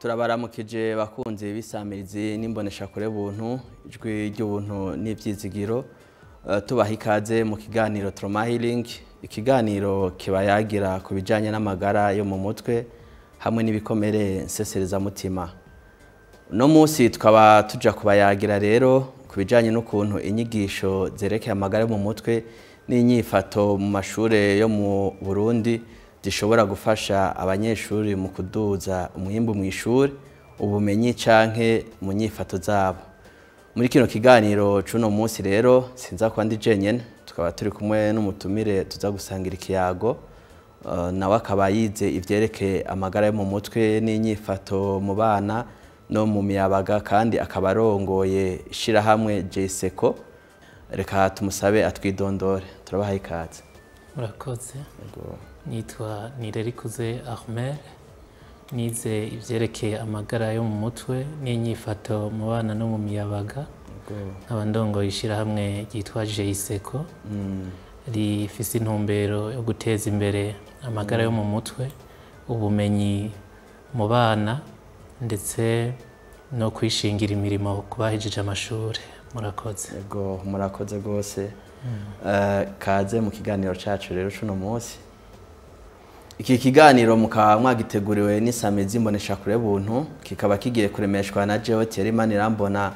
Turabaramukije bakunze bisamirizi n'imbonesha kure buntu ijwi ry'ubuntu n'ivyizigiro tubaha ikaze mu kiganiro Trauma Healing. Ikiganiro kibayagira ku bijanye n'amagara yo mu mutwe hamwe n'ibikomere nsesereza mutima. No musi tukaba tuja kubayagira rero ku bijanye n'ukuntu inyigisho zerekeye amagara yo mu mutwe n'inyifato mu mashure yo mu Burundi zishobora gufasha abanyeshuri mu kuduza umwimbu mu ishuri, ubumenyi canke mu nyifato zabo. Muri kino kiganiro cuno munsi rero sinza kuba ndi jenyene, tukaba turi kumwe n'umutumire tuza gusangira ikiyago, nawe akaba yize ivyerekeye amagara yo mu mutwe n'inyifato mu bana no mu miyabaga, kandi akaba arongoye ishirahamwe JSECO. Reka tumusabe atwidondore. Turabaha ikaze. Murakoze. Nitwa Nirerikuze Ahmed, nize ivyerekeye amagara yo mu mutwe n'inyifato mu bana no mu miyabaga. Nkaba ndongoye ishirahamwe ryitwa JSECO rifise intumbero yo guteza imbere amagara yo mu mutwe, ubumenyi mu bana ndetse no kwishingira imirimo ku bahejeje amashuri. Murakoze. Murakoze gose. Kaze mu kiganiro cacu rero cuno munsi. Iki kiganiro mukaba mwagiteguriwe n'Isamirizi Mbonesha Kure buntu, kikaba kigiye kuremeshwa na jewe Thierry Manirambona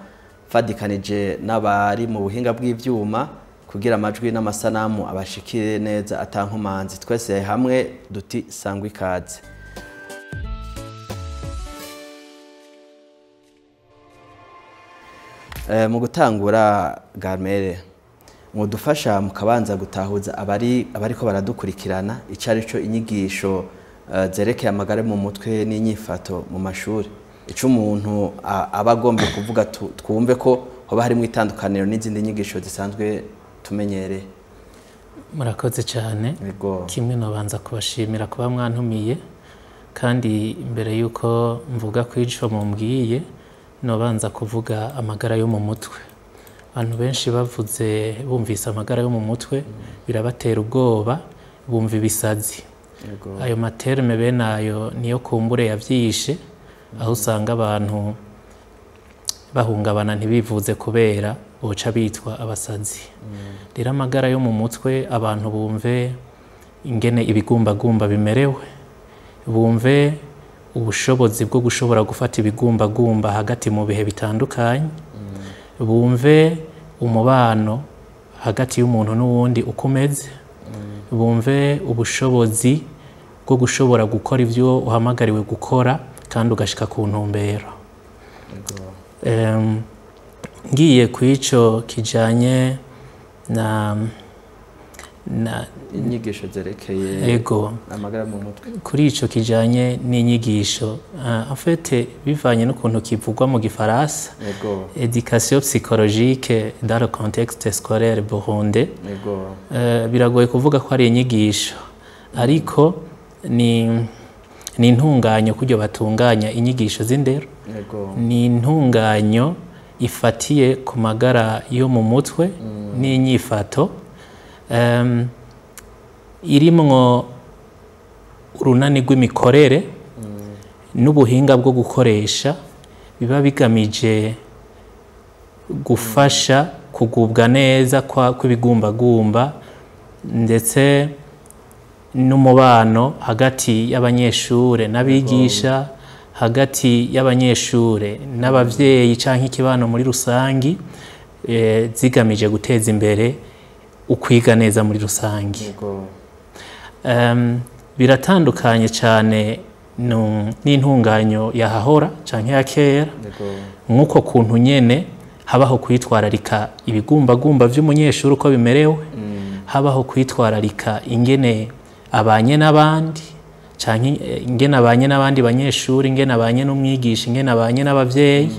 fadikanije n'abari mu buhinga bw'ivyuma kugira amajwi n'amasanamu abashikire neza atankumanzi. Twese hamwe duti sangwa ikaze. Mu gutangura Garmere, mudufasha mukabanza gutahuza abariko baradukurikirana icarico inyigisho zerekeye amagara mu mutwe n'inyifato mu mashuri, ico umuntu aba agomba kuvuga twumve ko hoba harimo itandukaniro n'izindi nyigisho zisanzwe tumenyereye. Murakoze cyane. Kimwe nobanza kubashimira kuba mwantumiye, kandi imbere yuko mvuga kwico mumbwiye nobanza kuvuga amagara yo mu mutwe. Abantu benshi bavuze bumvise amagara yo mu mutwe birabatera ubwoba, bumva ibisazi. Ayo materme bene ayo niyo kumbure yavyishe, aho usanga abantu bahungabana ntibivuze kubera boca bitwa abasazi. Rero amagara yo mu mutwe abantu bumve ingene ibigumbagumba bimerewe, bumve ubushobozi bwo gushobora gufata ibigumbagumba hagati mu bihe bitandukanye, bumve umubano hagati y'umuntu n'uwundi ukomeze, bumve ubushobozi bwo gushobora gukora ivyo uhamagariwe gukora kandi ugashika ku ntumbero. Ngiye kwico kijanye na inyigisho zerekeye amagara mu mutwe, kuri ico kijanye n'inyigisho en fait bivanye n'ukuntu kivugwa mu gifaransa, éducation psychologique dans le contexte scolaire burundais. Biragoye kuvuga ko ari inyigisho, ariko ni intunganyo kuryo batunganya inyigisho z'indero, ni intunganyo ifatiye ku magara yo mu mutwe n'inyifato, irimwo urunani rw'imikorere n'ubuhinga bwo gukoresha biba bigamije gufasha kugubwa neza kw'ibigumbagumba ndetse n'umubano hagati y'abanyeshure n'abigisha, hagati y'abanyeshure n'abavyeyi canke ikibano muri rusangi, zigamije guteza imbere ukwiga neza muri rusangi. Biratandukanye cyane n'intunganyo yahahora canke ya kera, nk'uko kuntu nyene habaho kwitwararika ibigumbagumba vy'umunyeshuri uko bimerewe, habaho kwitwararika ingene abanye n'abandi canke ingene abanye n'abandi banyeshuri, ingene abanye n'umwigisha, ingene abanye n'abavyeyi,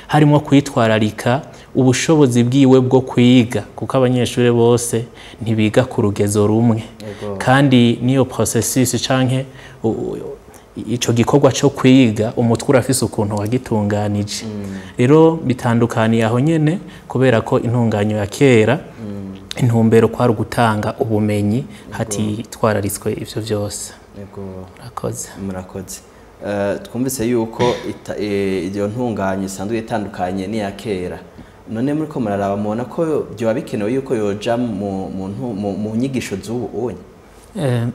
harimo kwitwararika ubushobozi bwiwe bwo kwiga, kuko abanyeshuri bose ntibiga ku rugezo rumwe, kandi niyo processus canke ico gikorwa cyo kwiga umutwe urafise ukuntu wagitunganije. Rero bitandukaniye aho nyene, kubera ko intunganyo ya kera intumbero kwari gutanga ubumenyi hatitwararitswe ivyo vyose. Murakoze. twumvise yuko iyo ntunganye isanzwe itandukanye n'iya kera none muri ko muraraba mubona ko byoba bikenewe yuko yoja mu nyigisho z'ubu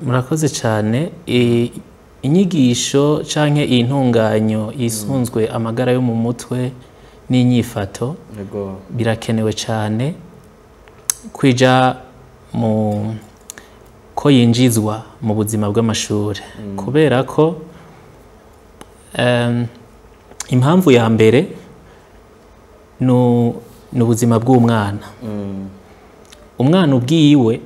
murakoze cyane inyigisho canke intunganyo yisunzwe amagara yo mu mutwe n'inyifato birakenewe cyane kwija ko yinjizwa mu buzima bw'amashuri kubera ko impamvu ya mbere ni ubuzima bw'umwana umwana ubwiwe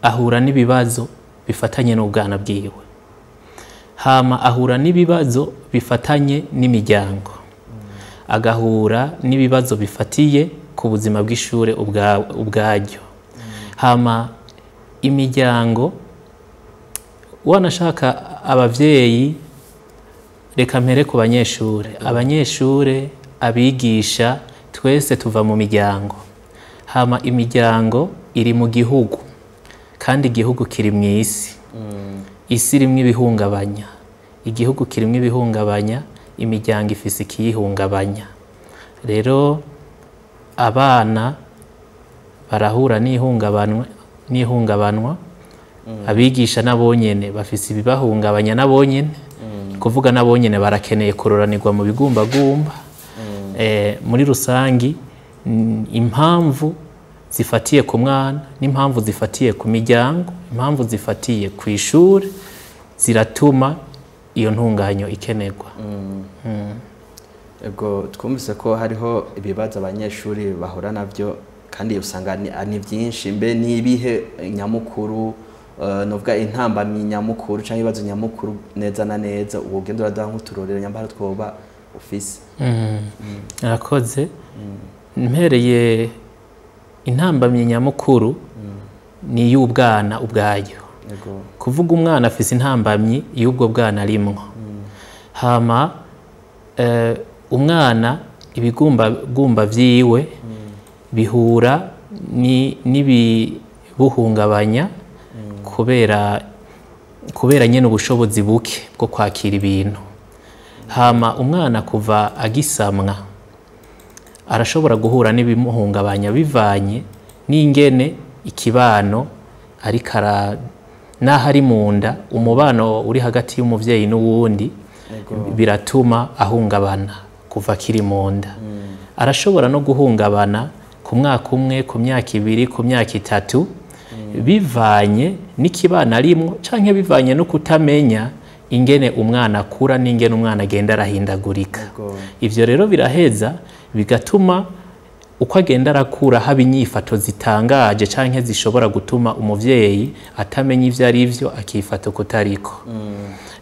ahura n'ibibazo bifatanye n'ubwana bwiwe hama ahura n'ibibazo bifatanye n'imiryango agahura n'ibibazo bifatiye ku buzima bw'ishure ubwaryo hama imiryango wanashaka abavyeyi reka mpere ku abanyeshure abigisha twese tuva mu miryango hama imiryango iri mu gihugu kandi igihugu kiri mu isi isi irimwo ibihungabanya igihugu kirimwo ibihungabanya imiryango ifise ikiyihungabanya rero abana barahura n'ihungabanwa abigisha nabonyene bafise ibibahungabanya nabonyene kuvuga nabonyene barakeneye kuroranirwa mu bigumbagumba muri rusangi impamvu zifatiye ku mwana n'impamvu zifatiye ku miryango impamvu zifatiye ku ishuri ziratuma iyo ntunganyo ikenerwa ego twumvise ko hariho ibibazo abanyeshuri bahura navyo kandi usanga ni byinshi mbe nibihe nyamukuru novuga intambamyi nyamukuru canke ibibazo nyamukuru neza na neza ubugendo uradaha nk'uturorero nyambara twoba ufise arakoze mpereye intambamyi nyamukuru ni y'ubwana ubwayo kuvuga umwana afise intambamyi y'ubwo bwana rimwo hama umwana ibigumbagumba vyiwe bihura n'ibibuhungabanya kubera nyene ubushobozi buke bwo kwakira ibintu hama umwana kuva agisamwa arashobora guhura n'ibimuhungabanya bivanye n'ingene ikibano ariko naho ari mu nda umubano uri hagati y'umuvyeyi n'uwundi biratuma ahungabana kuva akiri mu nda arashobora no guhungabana ku mwaka umwe ku myaka ibiri ku myaka itatu bivanye n'ikibana arimwo canke bivanye no kutamenya ingene umwana akura n'ingene umwana agenda arahindagurika ivyo rero biraheza bigatuma uko agenda arakura haba inyifato zitangaje canke zishobora gutuma umuvyeyi atamenya ivyo ari vyo akifata kutariko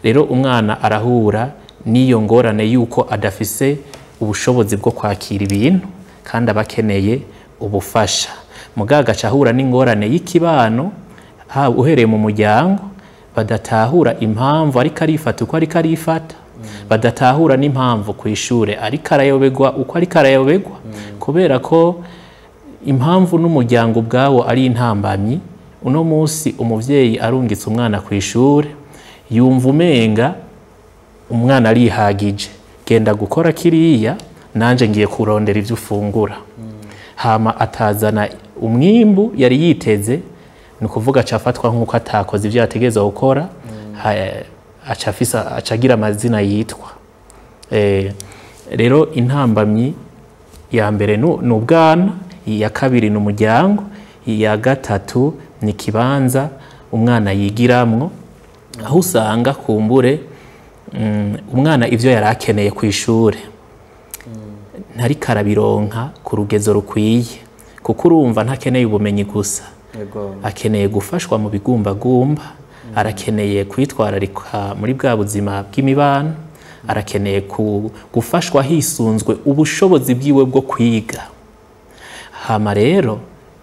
rero umwana arahura n'iyo ngorane yuko adafise ubushobozi bwo kwakira ibintu kandi abakeneye ubufasha mugaga cahura n'ingorane y'ikibano uhereye mu muryango badatahura impamvu ariko arifata uko ariko arifata badatahura n'impamvu ku ishure ariko arayobegwa uko ariko arayobegwa kubera ko impamvu n'umuryango ubwawo ari intambamyi uno munsi umuvyeyi arungitse umwana ku ishure yumva umenga umwana arihagije genda gukora kiriya nanje ngiye kurondera ivyo ufungura hama atazana umwimbu yari yiteze ni ukuvuga acafatwa nk'uko atakoze ivyo yategeza gukora acagira amazina yitwa rero intambamyi ya mbere ni ubwana iya kabiri ni umuryango iya gatatu ni kibanza umwana yigiramwo aho usanga kumbure umwana ivyo yari akeneye ku ishure ntariko arabironka ku rugezo rukwiye kuko urumva ntakeneye ubumenyi gusa akeneye gufashwa mu bigumbagumba arakeneye kwitwararika muri bwa buzima bw'imibano arakeneye gufashwa hisunzwe ubushobozi bwiwe bwo kwiga hama rero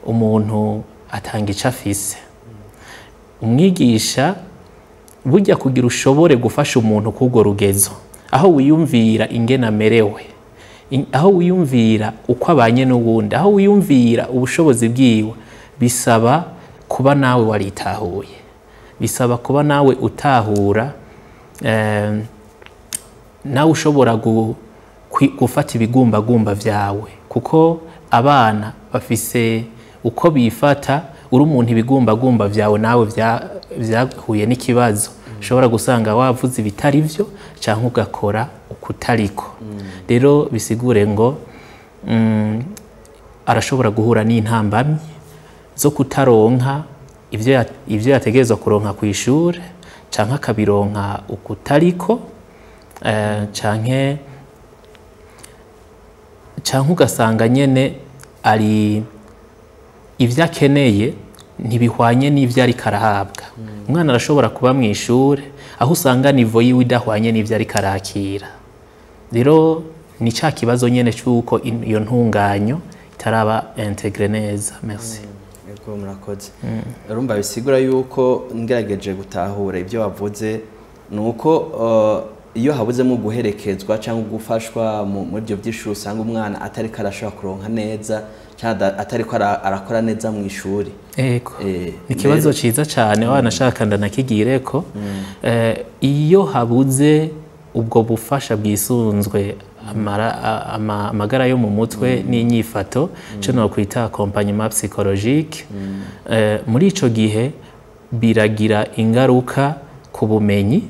umuntu atanga ico afise umwigisha burya kugira ushobore gufasha umuntu k'urwo rugezo aho wiyumvira ingene amerewe aho wiyumvira uko abanye n'uwundi aho wiyumvira ubushobozi bwiwe bisaba kuba nawe waritahuye bisaba kuba nawe utahura nawe ushobora gufata ibigumbagumba vyawe, kuko abana bafise uko bifata. uri umuntu ibigumbagumba vyawe nawe vyahuye n'ikibazo, ushobora gusanga wavuze ibitari vyo canke ugakora ukutariko. Rero bisigure ngo arashobora guhura n'intambamyi zo kutaronka ivyo yategerezwa kuronka kw'ishure, canke akabironka ukutariko, canke ugasanga nyene ari ivyo akeneye ntibihwanye n'ivyo ariko arahabwa. Umwana arashobora kuba mu ishure aho usanga nivo yiwe idahwanye n'ivyo ariko arakira. Rero ni ca kibazo nyene c'uko iyo ntunganyo itaraba integre neza. Merci. Yego murakoze. Urumva bisigura yuko ngerageje gutahura ivyo wavuze nuko iyo habuzemo guherekezwa cyangwa gufashwa muri byo by'ishuri usanga umwana atari karashobora kuronka neza cyangwa atari ko arakora neza mu ishuri. Ego. Ni kibazo ciza cyane wanashaka ndanakigire ko iyo habuze ubwo bufasha bwisunzwe amagara yo mu mutwe n'inyifato cyo no kwita accompagnement psychologique, muri ico gihe biragira ingaruka ku bumenyi,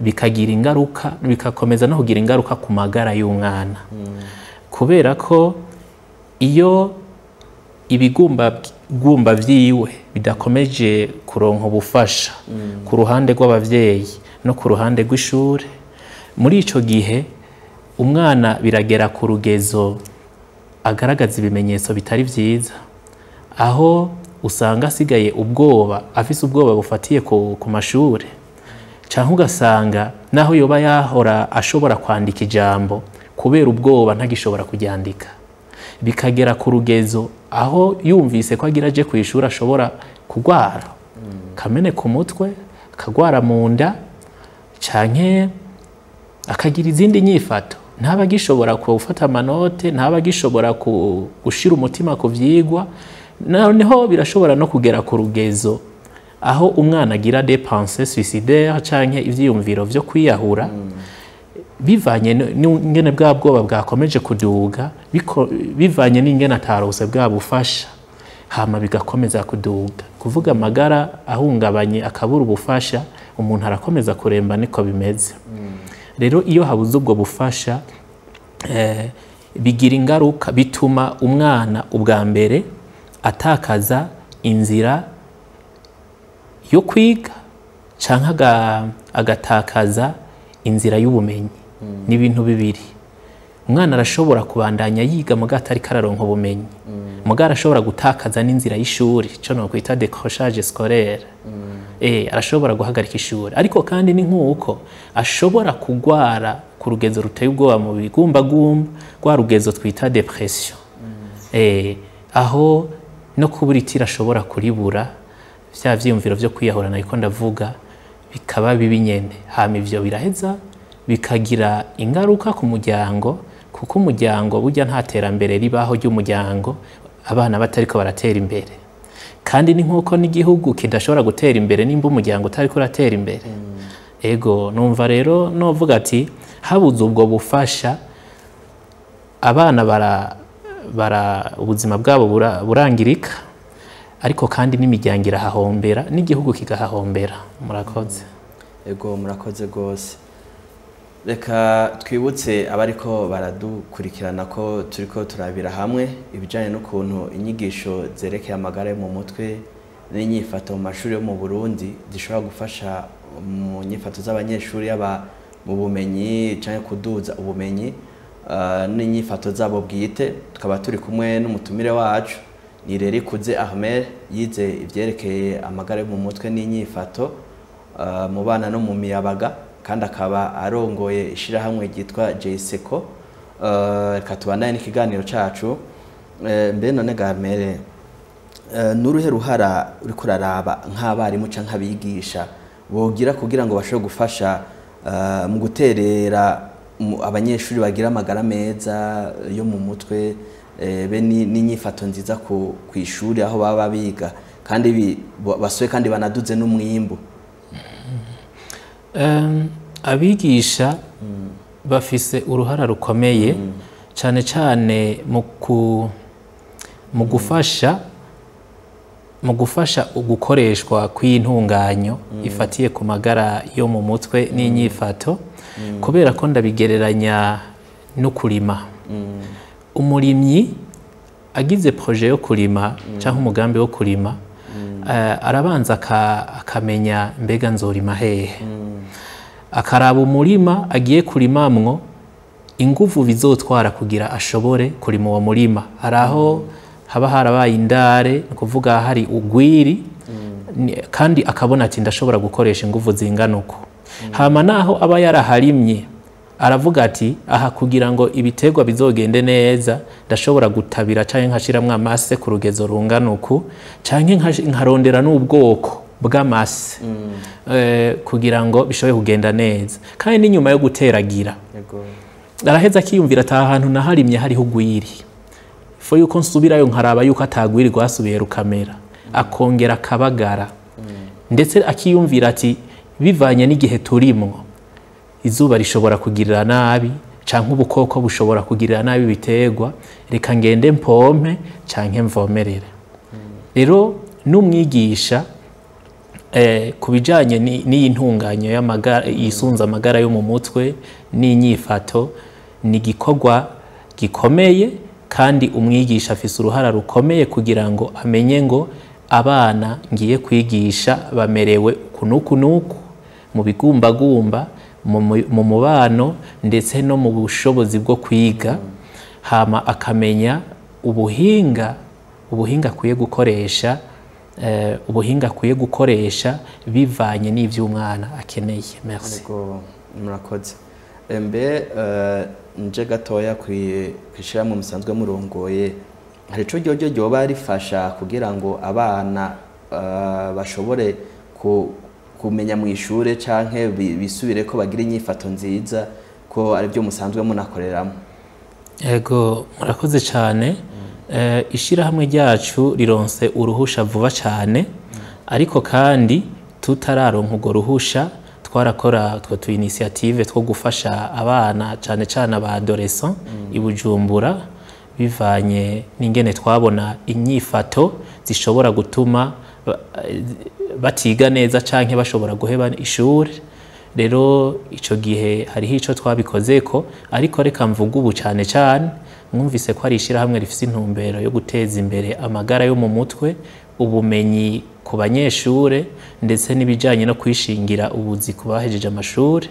bikagira ingaruka, bikakomeza no kugira ingaruka ku magara y'umwana, kubera ko iyo ibigumbagumba vyiwe bidakomeje kuronka ubufasha ku ruhande rw'abavyeyi no ku ruhande rw'ishure, muri ico gihe umwana biragera ku rugezo agaragaza ibimenyetso bitari vyiza, aho usanga asigaye afise ubwoba bufatiye ku mashure, canke ugasanga naho yoba yahora ashobora kwandika ijambo kubera ubwoba ntagishobora kuryandika, bikagera ku rugezo aho yumvise ko agira aje kw'ishuri ashobora kugwara kamene ku mutwe, akagwara mu nda, canke akagira izindi nyifato, ntaba gishobora gufata amanote, ntaba gishobora gushira umutima ku vyigwa. Noneho birashobora no kugera ku rugezo aho umwana agira des pensées suicidaires canke ivyiyumviro vyo kwiyahura, bivanye n'ingene bwa bwoba bwakomeje kuduga, bivanye n'ingene atarose bwa bufasha, hama bigakomeza kuduga, kuvuga amagara ahungabanye akabura ubufasha, umuntu arakomeza kuremba. Niko bimeze. Rero iyo habuze ubwo bufasha bigira ingaruka, bituma umwana ubwa mbere atakaza inzira yo kwiga canke agatakaza inzira y'ubumenyi. Ni ibintu bibiri. Umwana arashobora kubandanya yiga muga atari kararonka ubumenyi, muga arashobora gutakaza n'inzira y'ishuri, cyo no kwita décrochage scolaire. Arashobora guhagarika ishuri, ariko kandi ni nk'uko ashobora kugwara ku rugezo ruteye ubwoba mu bigumbagumba, rwa rugezo twita depression, aho no kubura itira ashobora kuribura, vya vyiyumviro vyo kwiyahura nariko ndavuga bikaba bibi nyene. Hama ivyo biraheza bikagira ingaruka ku muryango, kuko umuryango burya nta terambere ribaho ry'umuryango abana batariko baratera imbere, kandi ni nk'uko n'igihugu kidashobora gutera imbere nimba umuryango utariko uratera imbere. Ego numva rero novuga ati habuze ubwo bufasha abana ubuzima bwabo burangirika, ariko kandi n'imiryango irahahombera n'igihugu kigahahombera. Murakoze. Ego murakoze gose. Reka twibutse abariko baradukurikirana ko turiko turabira hamwe ibijanye n'ukuntu inyigisho zerekeye amagara yo mu mutwe n'inyifato mu mashuri yo mu Burundi zishobora gufasha mu nyifato z'abanyeshuri yaba mu bumenyi canke kuduza ubumenyi n'inyifato zabo bwite. Tukaba turi kumwe n'umutumire wacu Nirerikuze Ahmed, yize ivyerekeye amagara yo mu mutwe n'inyifato mu bana no mu miyabaga, kandi akaba arongoye ishirahamwe ryitwa JSECO. Reka tubandanye n'ikiganiro cacu. Mbe none Gamere, n'uruhe ruhara uriko uraraba nk'abarimu canke abigisha bogira kugira ngo bashobore gufasha mu guterera abanyeshuri bagira amagara meza yo mu mutwe be n'inyifato nziza ku ishuri aho baba biga, kandi basuye kandi banaduze n'umwimbu? abigisha bafise uruhara rukomeye cyane cyane mu gufasha gukoreshwa kw'intunganyo ifatiye ku magara yo mu mutwe n'inyifato, kubera ko ndabigereranya no kurima. Umurimyi agize projet yo kurima cyangwa umugambi wo kurima, arabanza akamenya mbega nzorima hehe, akaraba umurima agiye kurimamwo inguvu bizotwara kugira ashobore kurima uwo murima. Haraho haba harabaye indare, kuvuga hari ugwiri, kandi akabona ati ndashobora gukoresha inguvu zingana uko. Hama naho aba yaraharimye aravuga ati aha kugira ngo ibiterwa bizogende neza ndashobora gutabira canke nkashiramwo amase ku rugezo rungana uku, canke nkarondera n'ubwoko bw'amase kugira ngo bishobore kugenda neza. Kandi n'inyuma yo guteragira araheza akiyumvira ati aha hantu naharimye hariho ugwiri, fo yuko nsubirayo nkaraba yuko atagwiri rwasubiye rukamera, akongera akabagara. Ndetse akiyumvira ati bivanye n'igihe turimwo, izuba rishobora kugirira nabi canke ubukoko bushobora kugirira nabi ibiterwa, reka ngende mpompe canke mvomerere. Rero n'umwigisha ku bijanye n'iyi ntunganyo y'amagara yisunza amagara yo mu mutwe n'inyifato, ni igikorwa gikomeye, kandi umwigisha afise uruhara rukomeye kugira ngo amenye ngo abana ngiye kwigisha bamerewe kunukunuku, mu bigumbagumba, mu mubano, ndetse no mu bushobozi bwo kwiga. Hama akamenya ubuhinga akwiye gukoresha, ubuhinga akwiye gukoresha bivanye n'ivy'umwana akeneye. Merci. Murakoze. Mbe nje gatoya kwishira mu musanzwe murongoye, hari ico ryoba rifasha kugira ngo abana bashobore kumenya mu ishure canke bisubire ko bagira inyifato nziza, ko ari byo musanzwe munakoreramo? Ego, murakoze cyane. Ishirahamwe ryacu rironse uruhusha vuba cyane, ariko kandi tutararonka urwo ruhusha twarakora tu initiative two gufasha abana cyane cyane aba adolescent i Bujumbura, bivanye n'ingene twabona inyifato zishobora gutuma batiga neza canke bashobora guheba ishuri. Rero ico gihe hariho ico twabikozeko, ariko reka mvuga ubu cyane cyane mwumvise ko ari ishirahamwe rifise intumbero yo guteza imbere amagara yo mu mutwe, ubumenyi ku banyeshure, ndetse n'ibijanye no kwishingira ubuzi ku bahejeje amashuri.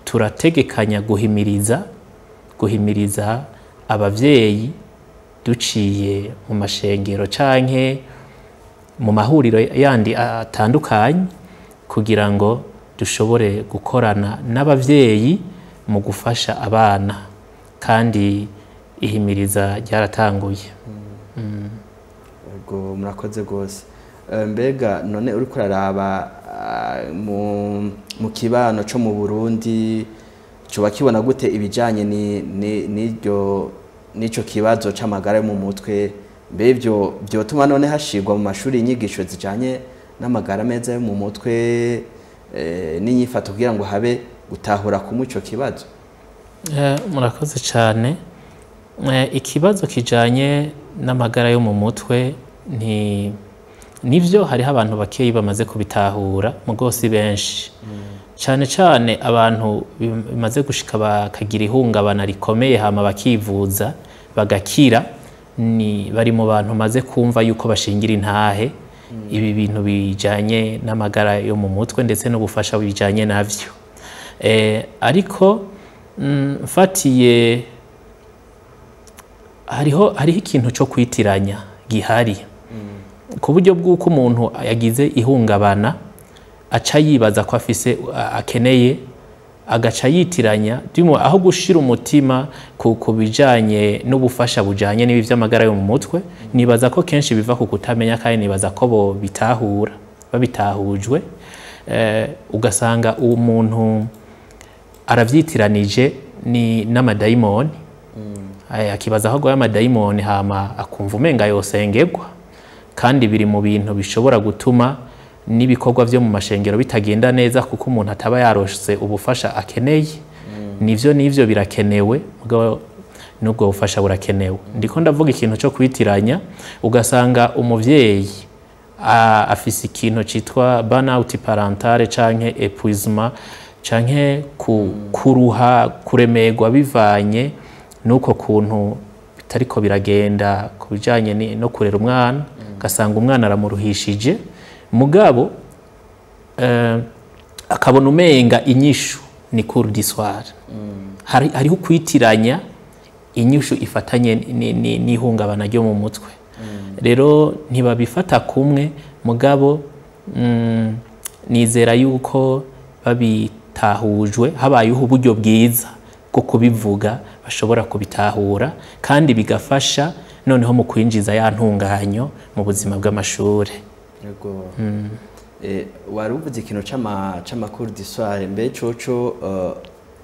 Turategekanya guhimiriza abavyeyi duciye mu mashengero canke mu mahuriro yandi atandukanye, kugira ngo dushobore gukorana n'abavyeyi mu gufasha abana, kandi ihimiriza ryaratanguye. Ego, murakoze gose. Mbega none uri kuraraba mu kibano co mu Burundi, coba kibona gute ibijanye n'ico kibazo c'amagara yo mu mutwe? Mbe vyotuma none hashirwa mu mashuri inyigisho zijanye n'amagara meza yo mu mutwe n'inyifato kugira ngo habe gutahura kumwe ico kibazo? Murakoze cyane. Ikibazo kijanye n'amagara yo mu mutwe nivyo hariho abantu bakeyi bamaze kubitahura, mugo si benshi. Cyane cyane abantu bimaze gushika bakagira ihungabana rikomeye hama bakivuza bagakira, bari mu bantu maze kumva yuko bashingira intahe ibi bintu bijanye n'amagara yo mu mutwe, ndetse no gufasha bijanye navyo. Ariko mfatiye hariho ikintu cyo kwitiranya gihari, ku buryo bw'uko umuntu yagize ihungabana aca yibaza ko afise akeneye, agaca yitiranya aho gushira umutima ku bijanye n'ubufasha bujanye n'ibi vy'amagara yo mu mutwe. Nibaza ko kenshi biva ku kutamenya, kandi nibaza ko bo babitahujwe, ugasanga umuntu aravyitiranije n'amadayimoni, akibaza aho goya amadayimoni, hama akumva umenga yosengerwa, kandi biri mu bintu bishobora gutuma n'ibikorwa byo mu mashengero bitagenda neza kuko umuntu ataba yarose ubufasha akeneye. Nivyo birakenewe, nubwo bufasha burakenewe. Ndiko ndavuga ikintu cyo kwitiranya, ugasanga umuvyeyi afise ikintu citwa burnout parentale canke épuisement canke kuruha, kuremerwa bivanye nuko kuntu bitariko biragenda kubijanye no kurera umwana. Ugasanga umwana aramuruhishije, mugabo akabona umenga inyishu ni cours du soir. Hariho kwitiranya inyishu ifatanye n'ihungabana ryo mu mutwe. Rero ntibabifata kumwe, mugabo nizera yuko babitahujwe, habayeho uburyo bwiza bwo kubivuga, bashobora kubitahura kandi bigafasha noneho mu kwinjiza ya ntunganyo mu buzima bw'amashuri. Yego. Wari uvuze ikintu c'amakuru du soir, mbe coco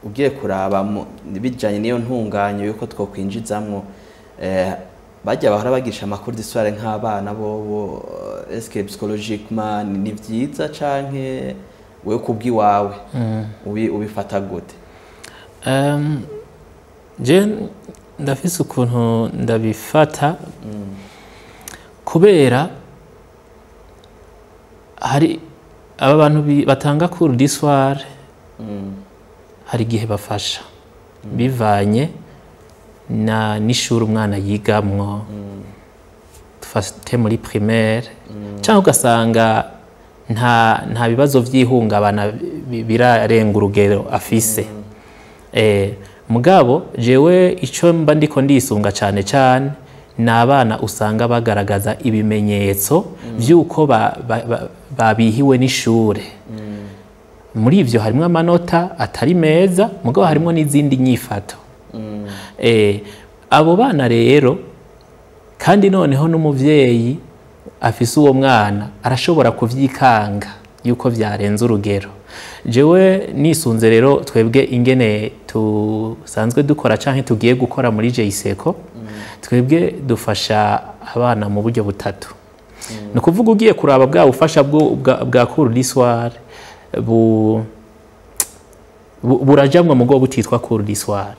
ugiye kuraba bijanye niyo ntunganyo yuko twokwinjizamwo, bajya bahora bagisha amakuru du soir nk'abana bobo, est-ce que psychologiquement ni vyiza canke wewe kubwiwawe ubifata gute? Je ndafise ukuntu ndabifata, kubera hari aba bantu batanga cours du soir, hari igihe bafasha bivanye n'ishuri umwana yigamwo. Dufate muri primaire cyangwa ugasanga nta bibazo vy'ihungabana birarenga urugero afise. Mugabo jewe ico mba ndiko ndisunga cyane n'abana usanga bagaragaza ibimenyetso vy'uko babihiwe n'ishure. Muri ivyo harimo amanota atari meza, mugabo harimo n'izindi nyifato. Abo bana rero, kandi noneho n'umuvyeyi afise uwo mwana arashobora kuvyikanga yuko vyarenze urugero. Jewe nisunze rero twebwe ingene tusanzwe dukora canke tugiye gukora muri JISECO, twebwe dufasha abana mu buryo butatu. Ni ukuvuga ugiye kuraba bwa bufasha bwa cours du soir burajamwa mu bwo butitwa cours du soir,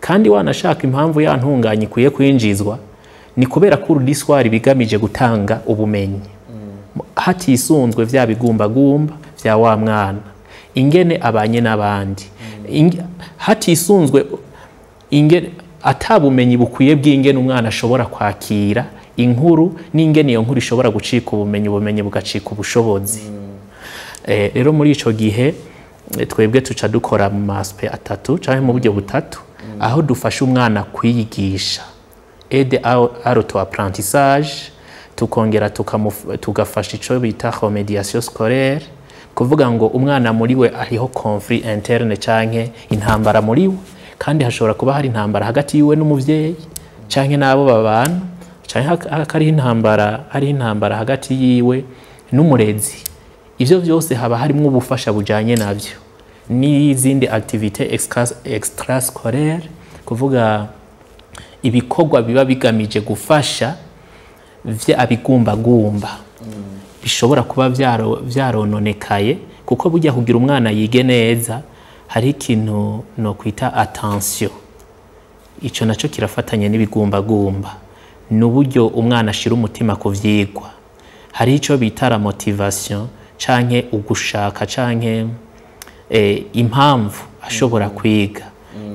kandi wanashaka impamvu ya ntunganye ikwiye kwinjizwa ni kubera cours du soir bigamije gutanga ubumenyi hatisunzwe vya bigumbagumba vya wa mwana, ingene abanye n'abandi, hatisunzwe ingene atabumenyi bukwiye bw'ingene umwana ashobora kwakira inkuru, n'ingene iyo nkuru ishobora gucika ubumenyi bugacika ubushobozi. Rero muri ico gihe twebwe tuca dukora mu maspe atatu canke mu buryo butatu, aho dufasha umwana kwiyigisha, aide à l'auto-apprentissage, tukongera tugafasha ico bita remédiation scolaire, kuvuga ngo umwana muri we ariho conflit interne canke intambara muri we, kandi hashobora kuba hari intambara hagati yiwe n'umuvyeyi canke nabo babana, canke hari intambara hagati yiwe n'umurezi. Ivyo vyose haba harimo ubufasha bujanye navyo, n'izindi activité extrascolaire, kuvuga ibikorwa biba bigamije gufasha abigumbagumba bishobora kuba vyarononekaye, kuko burya kugira umwana yige neza hari ikintu no kwita attention. Ico naco kirafatanye n'ibigumbagumba, n'uburyo umwana ashira umutima ku vyigwa. Hari ico bita la motivation canke ugushaka canke impamvu ashobora kwiga.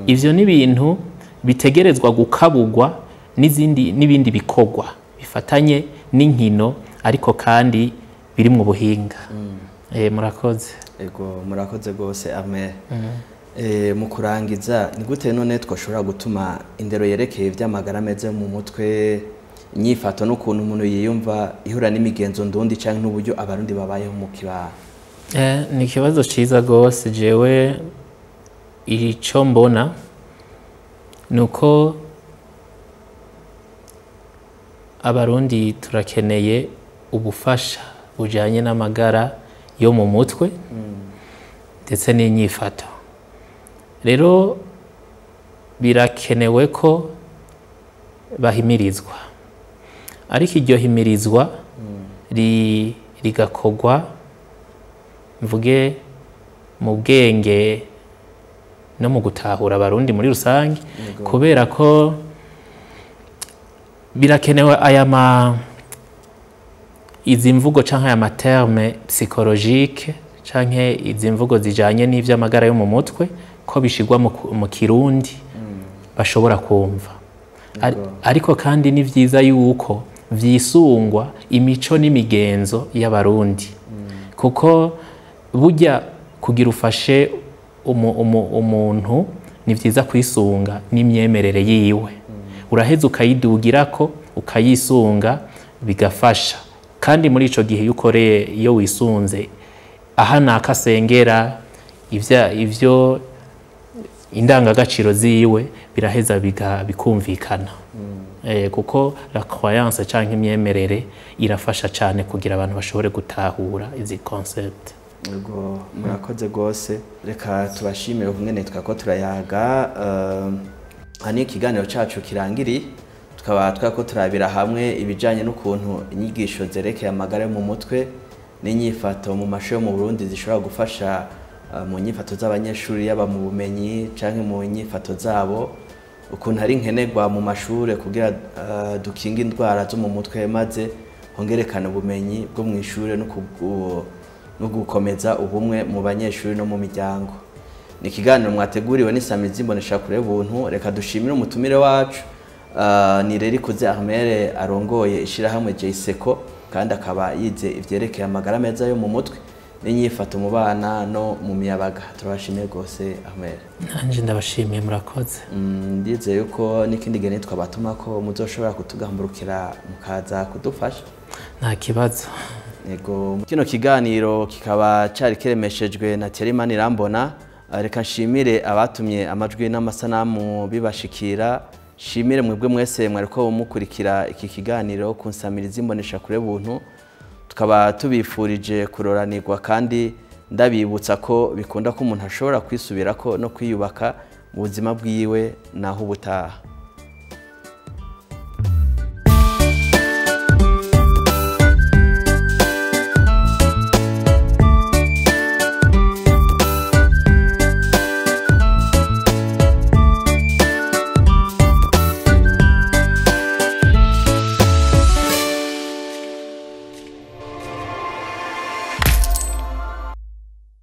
Ivyo ni ibintu bitegerezwa gukabugwa n'ibindi bikorwa bifatanye n'inkino, ariko kandi biri mu buhinga. Murakoze. Ego, murakoze gose Armel. Mu kurangiza, ni gute none twashobora gutuma indero yerekeye ivy'amagara meza mu mutwe, inyifato n'ukuntu umuntu yiyumva ihura n'imigenzo ndundi canke n'uburyo abarundi babayeho mu kibano? Ni ikibazo ciza gose. Jewe ico mbona nuko abarundi turakeneye ubufasha bujanye n'amagara yo mu mutwe ndetse n'inyifato. Rero birakenewe ko bahimirizwa, ariko iryo himirizwa rigakogwa mvuge mu bwenge no mu gutahura abarundi muri rusange, kubera ko birakenewe izi mvugo canke aya materme psychologique canke izi mvugo zijanye n'ivy'amagara yo mu mutwe ko bishigwa mu kirundi bashobora kumva. Ariko kandi ni vyiza yuko vyisungwa imico n'imigenzo y'abarundi, kuko burya kugira ufashe umuntu ni vyiza kwisunga n'imyemerere yiwe, uraheza ukayidugirako ukayisunga bigafasha. Kandi muri ico gihe yukoreye iyo wisunze aha nakasengera ivyo indangagaciro ziwe biraheza bikumvikana. Kuko la croyance canke imyemerere irafasha cane kugira abantu bashobore gutahura izi concept. Ubwo murakoze gose, reka tubashimire umwene twako turayaga hani ikiganiro cacu kirangiri, tukaba twako turabira hamwe ibijanye n'ukuntu inyigisho zerekeye amagara mu mutwe n'inyifato mu mashuri mu Burundi zishobora gufasha mu nyifato z'abanyeshuri yaba mu bumenyi canke mu nyifato zabo, ukuntu hari nkenerwa mu mashuri kugira dukinga indwara zo mu mutwe maze hongerekana ubumenyi bwo mu ishuri no gukomeza ubumwe mu banyeshuri no mu miryango. Ni ikiganiro mwateguriwe n'Isamizi Imboneshakure y'Ubuntu. Reka dushimire umutumire wacu ni Rerikuze Armel arongoye ishirahamwe JSECO kandi akaba yize ivyerekeye amagara meza yo mu mutwe n'inyifato mu bana no mu miyabaga. Turabashimiye gose Armel. Nanje ndabashimiye, murakoze. Ndizeye yuko n'ikindi gihe twabatuma ko muzoshobora kutugamburukira mukaza kudufasha. Nta kibazo. Yego, kino kiganiro kikaba cari kiremeshejwe na Thierry Manirambona. Reka nshimire abatumye amajwi n'amasanamu bibashikira. Shimire mwebwe mwese mwariko mukurikira iki kiganiro ku Nsamirizi Imboneshakure y'Ubuntu. Tukaba tubifurije kuroranirwa kandi ndabibutsa ko bikunda ko umuntu ashobora kwisubirako no kwiyubaka mu buzima bwiwe naho ubutaha.